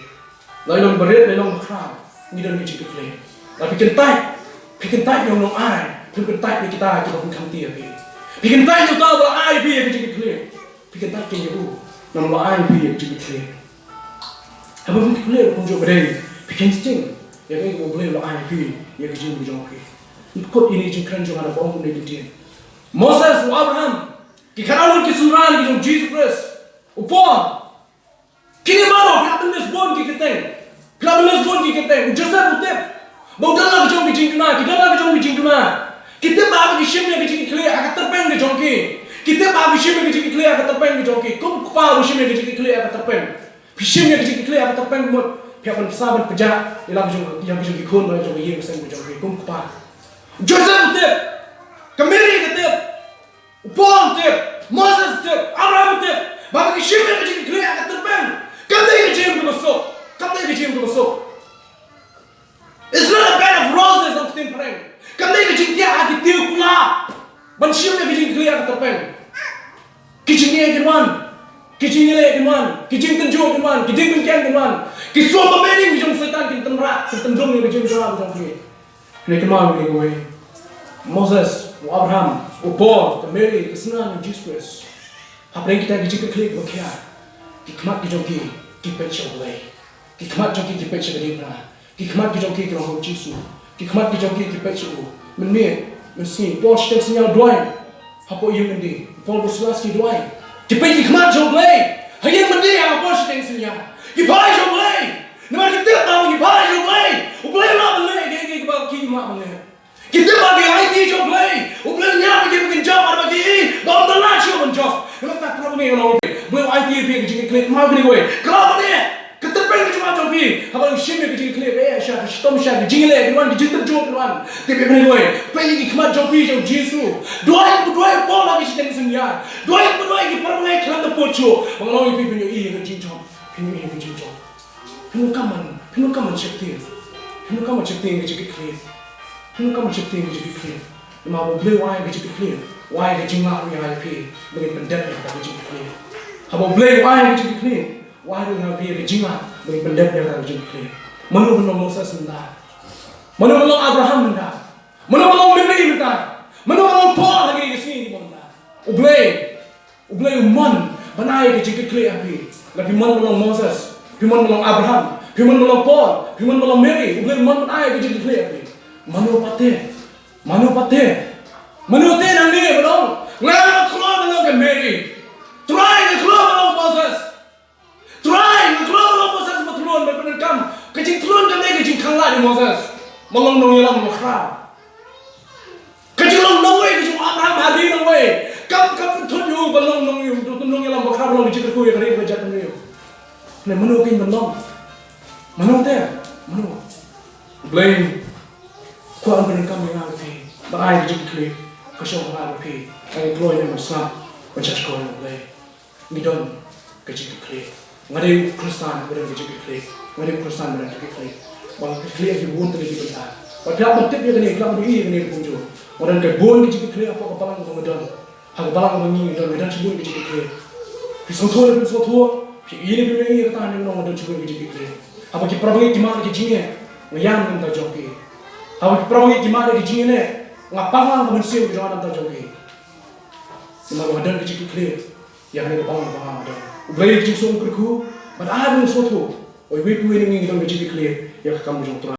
Lalu berit lalu kerang. Ini dan Jingkitkhlieh. Tapi bikin type yang nom ai, bikin type yang kita pun kanti api. Bikin type yang tahu bahwa ai yang Jingkitkhlieh. Bikin type yang itu nom ai yang Jingkitkhlieh. Apa Jingkitkhlieh pun juga berdiri. Bikin sting yang ini boleh lo ai yang Jing Jingkyllie. Ikut ini Jingkran juga ada orang pun dia. Moses, Abraham, kikarawat kisuran kita Jingshakril. Upon kini baru kita menesbon kita. Joseph utip. Bukan lagi jom ke Jingkyllie. Kita bawa ke shim yang ke Jingkitkhlieh akan terpeng ke jongki. Kita bawa ke shim yang ke Jingkitkhlieh akan terpeng ke jongki. Kum Kwah shim yang ke Jingkitkhlieh akan terpeng. Shim yang ke Jingkitkhlieh akan terpeng buat pihak pensaban pejak ialah yang ke Jingkitkhlieh boleh jongki yang kesan ke jongki. Kum Kwah. Joseph utip, Mary utip, Paul utip, Moses utip, Abraham utip. Bawa ke shim yang ke Jingkitkhlieh akan terpeng. Kami ke Jim ke masuk. It's not a bed of roses of tin pereng. Kami ke Jingkitkhlieh haki Thew Kwah. Banshim ke Jingkitkhlieh akan terpeng. Kijingkilih kenwan, Kijingtenjo kenwan, Kijingkilih kenwan. Kisua pemeding bijong setan kintenrak, kintendung yang bijong salah bijong kiri. Ini kenwan ini gue. Moses, Abraham, Paul, Mary, kesenangan Jesus. Apa yang kita Jingkitkhlieh berkhia. Kikmat bijong kiri, kipet Blei. Kikmat bijong kiri kipet Kheinsting. Kikmat kijongki kerana Yesus. Kikmat kijongki kipet Yesus. Menit, mesin. Paul sedang senyal doai. Apa ia mendi? Paul bersulas ki doai. Kipet kikmat jom Blei. Hayang mendi yang Paul sedang senyal. Kipai jom Blei. Nama kita tahu kipai jom Blei. Blei lah Blei. Gigi bagi mak Blei. Kita bagi IT jom Blei. Blei nyapa kita bikin job ada bagi. Bawa telah siapa job. Kalau tak perlu ni orang Blei IT pergi Jingkitkhlieh mau ni gue. Kalau ni keterpeng cuma jopi. Apa yang shim yang Jingkitkhlieh kaya syak, stom syak, Jingkyllieh keluar, Jingkitkhlieh keluar. Tapi apa ni gue? Pergi kemat jopi jauh Yesus. Dua yang Paul lagi sedang senyap. Dua yang pergi kelam terpoco. Mengalami punya yang Jingkyllieh, punya yang Jingkyllieh. Punya kaman cektir yang Jingkitkhlieh. Punya kaman cektir yang Jingkitkhlieh. Mau Blei wai yang Jingkitkhlieh, wai yang Jingshakril yang IP, bagi pendek yang kata Jingkitkhlieh. Apa Blei wai yang Jingkitkhlieh? Wah, dengan dia ke Jinga, bagi pendek yang ada Jingkitkhlieh. Manu belum Moses minta, manu belum Abraham minta, manu belum Mary minta, manu belum Paul lagi di sini minta. Blei uman banai ke Jingkitkhlieh api, lagi man belum Moses, man belum Abraham, man belum Paul, man belum Mary, Blei man banai ke Jingkitkhlieh api. Manu pate nang ni belum, ngang keluar belum ke Mary, try keluar belum Moses. Try, kalau Moses bertelur berpenekam, kecing telur kan dia kecing kalah di Moses, melong nong yalam makra. Kecing long lawei, kecing Abraham hari lawei, kam tunjuk belong nong yalam makra belong kecing aku yang hari berjat nong yo. Nih manu kin belong, manu teh, manu. Blei, Kwah berpenekam yang lagi, berai Jingkitkhlieh, kesong lagi, yang keluar yang besar, Jingshakril Blei, midon Jingkitkhlieh. Ngadai Khristan berada di Jingkitkhlieh, ngadai Khristan berada di Jingkitkhlieh. Walau Jingkitkhlieh dibun tadi dibentar. Padahal bentuk dia kini, kelak beri kini punjo. Walau kebun di Jingkitkhlieh apa kepalang kemudian, hak kepalang kemudian dan medan sebut di Jingkitkhlieh. Pisau tua, ini pilih kata anda orang medan sebut di Jingkitkhlieh. Apa kita pergi gimana di Jingnya, ngayam kita joki. Apa kita pergi gimana di Jingnya, ngapalang kemudian kita orang kita joki. Semua medan di Jingkitkhlieh, yang ini kepalang medan. Blei Jingshakril, pada ada sesuatu. Oi, we ini ngidam Jingkitkhlieh, yang kamu jom